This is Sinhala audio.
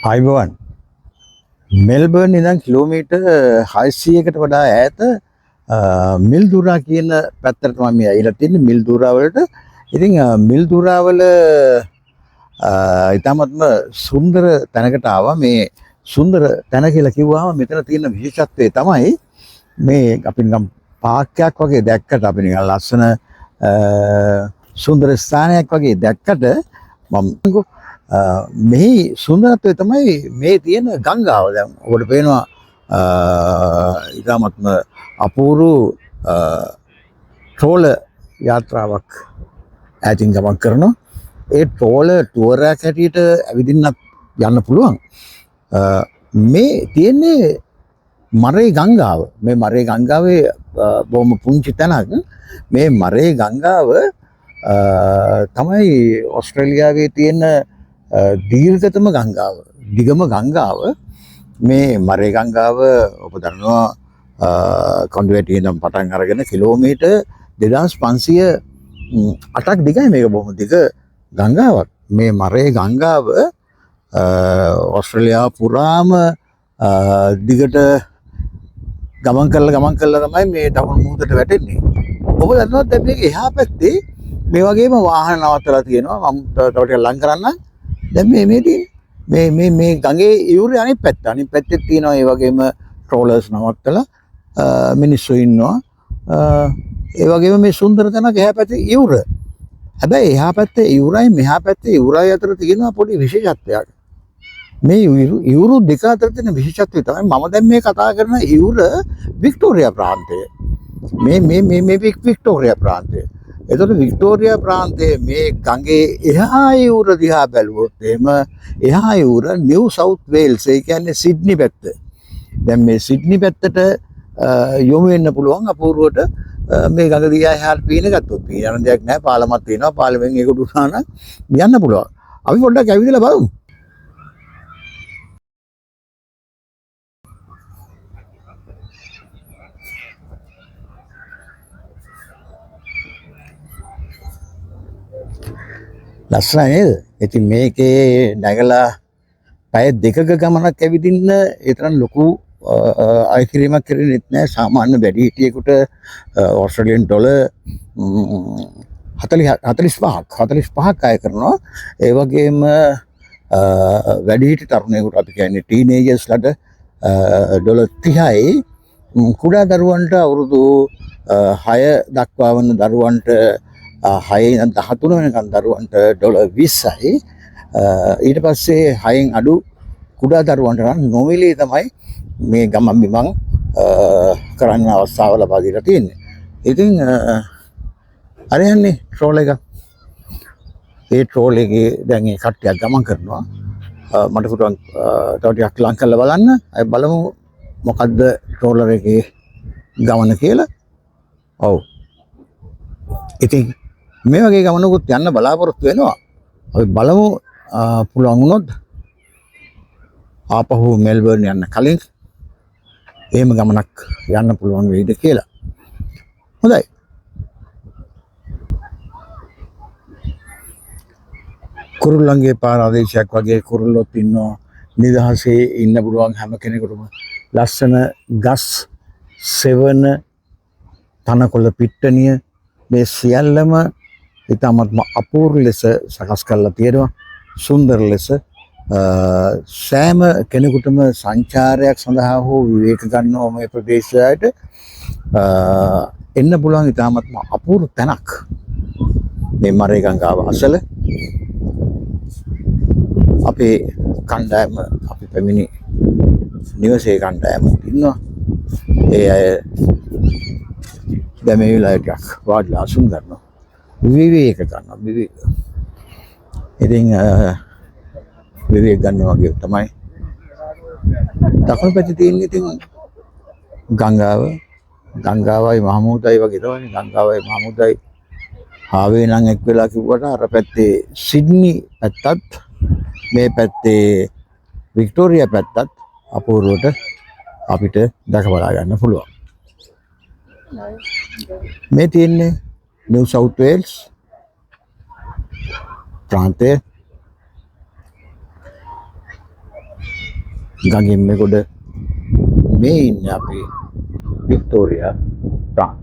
අයිබෝවන් මෙල්බර්න් ඉඳන් කිලෝමීටර් 600කට වඩා ඈත මිල්දුරා කියන පැත්තට මම ඇවිල්ලා තින්නේ මිල්දුරා වලට. ඉතින් මිල්දුරා වල ඊටමත්ම සුන්දර තැනකට ආවා. මේ සුන්දර තැන කියලා කිව්වම මෙතන තියෙන විශේෂත්වය තමයි මේ අපි නිකන් පාර්කයක් වගේ දැක්කට අපි නිකන් ලස්සන සුන්දර ස්ථානයක් වගේ දැක්කට මම මෙහි සුන්දරත්වය තමයි මේ තියෙන ගංගාව. දැන් ඔබට පේනවා ඉතාමත්ම අපූර්ව ට්‍රෝල යාත්‍රාවක් ඈතින් ගමන් කරනවා. ඒ ට්‍රෝල ටුවර් එකක් හැටියට ඇවිදින්නත් යන්න පුළුවන්. මේ තියෙන්නේ මරේ ගංගාව. මේ මරේ ගංගාවේ බොහොම පුංචි තැනක්. මේ මරේ ගංගාව තමයි ඕස්ට්‍රේලියාවේ තියෙන දීර්ඝතම ගංගාව, දිගම ගංගාව. මේ මරේ ගංගාව ඔබ දන්නවා කොන්ඩුවැටිය ඉඳන් පටන් අරගෙන කිලෝමීටර් 2508ක් දිගයි. මේක බොහොම දිග ගංගාවක්. මේ මරේ ගංගාව ඕස්ට්‍රේලියාව පුරාම දිගට ගමන් කරලා තමයි මේ දකුණු මුහුදට වැටෙන්නේ. ඔබ දන්නවා දැන් මේක එහා පැත්තේ මේ වගේම වාහන නවත්තලා තියෙනවා. මම තව ටිකක් ලං කරන්න. දැන් මේ තියෙන්නේ මේ ගඟේ ඉවුරේ අනිත් පැත්තේ තියෙනවා ඒ වගේම ට්‍රෝලර්ස් නවත්තලා මිනිස්සු ඉන්නවා. ඒ වගේම මේ සුන්දර තැනක එහා පැත්තේ ඉවුර. හැබැයි එහා පැත්තේ ඉවුරයි මෙහා පැත්තේ ඉවුරයි අතර තියෙනවා පොඩි විශේෂත්වයක්. මේ ඉවුරු දෙක අතර තියෙන විශේෂත්වය තමයි මම දැන් මේ කතා කරන ඉවුර වික්ටෝරියා ප්‍රාන්තය. මේ වික්ටෝරියා ප්‍රාන්තය. එතකොට වික්ටෝරියා ප්‍රාන්තයේ මේ ගඟේ එහා ඉවුර දිහා බැලුවොත් එහෙම එහා ඉවුර නිව් සවුත් වේල්ස්, ඒ කියන්නේ සිඩ්නි පැත්ත. දැන් මේ සිඩ්නි පැත්තට යොමු වෙන්න පුළුවන් අපූර්වට මේ ගඟ දිහා එහාට පීන ගත්තොත්. පීනන දෙයක් නැහැ, පාලමක් තියෙනවා. පාලමෙන් ඒකට උනා නම් යන්න පුළුවන්. අපි පොඩ්ඩක් ඇවිදලා බලමු. ලස්සනයි නේද? ඉතින් මේකේ නැගලා පැය දෙකක ගමනක් ඇවිදින්න ඒ තරම් ලොකු අයිතිරීමක් කරන්නේ නැහැ. සාමාන්‍ය වැඩිහිටියෙකුට ඕස්ට්‍රේලියන් ඩොලර් 45ක් අය කරනවා. ඒ වගේම වැඩිහිටි තරුණයෙකුට අපි කියන්නේ ටීනේජර්ස්ලට ඩොලර් 30යි. කුඩා දරුවන්ට අවුරුදු 6 දක්වා වන දරුවන්ට 6 ඉඳන් 13 වෙනකන් දරුවන්ට ඩොලර් 20යි. ඊට පස්සේ 6න් අඩු කුඩා දරුවන්ට නම් නොමිලේ තමයි මේ ගමන් බිමන් කරන්න අවස්ථාව ලබා දීලා තියෙන්නේ. ඉතින් අර යන්නේ ට්‍රෝල් එක. ඒ ට්‍රෝල් එකේ දැන් ඒ කට්ටියක් ගමන් කරනවා. මට පුළුවන් තව ටිකක් ලං කරලා බලන්න. අය බලමු මොකද්ද ට්‍රෝලර් එකේ ගමන කියලා. ඔව්. ඉතින් මේ වගේ ගමනකුත් යන්න බලාපොරොත්තු වෙනවා. අපි බලමු පුළුවන් වුණොත් ආපහු මෙල්බර්න් යන්න කලින් එහෙම ගමනක් යන්න පුළුවන් වෙයිද කියලා. හොඳයි. කුරුල්ලන්ගේ පාරාදේශයක් වගේ කුරුල්ලොත් ඉන්නවා. නිදහසේ ඉන්න පුළුවන් හැම කෙනෙකුටම. ලස්සන ගස්, සෙවන, තනකොළ පිට්ටනිය මේ සියල්ලම ඉතාමත්ම අපූර්ව ලෙස සකස් කරලා තියෙනවා. සුන්දර ලෙස සෑම කෙනෙකුටම සංචාරයක් සඳහා හෝ විවේක ගන්නවා මේ ප්‍රදේශයට එන්න පුළුවන් ඉතාමත්ම අපූර්ව තැනක් මේ මරේ ගංගාව අසල. අපේ කණ්ඩායම, අපි පැමිණි නිවසේ කණ්ඩායම ඉන්නවා. ඒ අය දැන් මේ වෙලාවට වාඩිලා අසුන් ගන්නවා, විවේක ගන්නවා. ඉතින් විවේක ගන්නවා වගේ තමයි දකුණු පැත්තේ තියෙන්නේ. ඉතින් ගංගාවයි මහමුදයි වගේ තමයි. ගංගාවයි මහමුදයි හාවේ නම් එක් වෙලා කිව්වට අර පැත්තේ සිඩ්නි පැත්තත් මේ පැත්තේ වික්ටෝරියා පැත්තත් අපූර්වට අපිට දැක බලා ගන්න පුළුවන්. මේ තියෙන්නේ නිව් සවුත් වේල්ස් ප්‍රාන්තය. ගඟින් මේ ගොඩ මේ ඉන්නේ අපි වික්ටෝරියා ටාක්.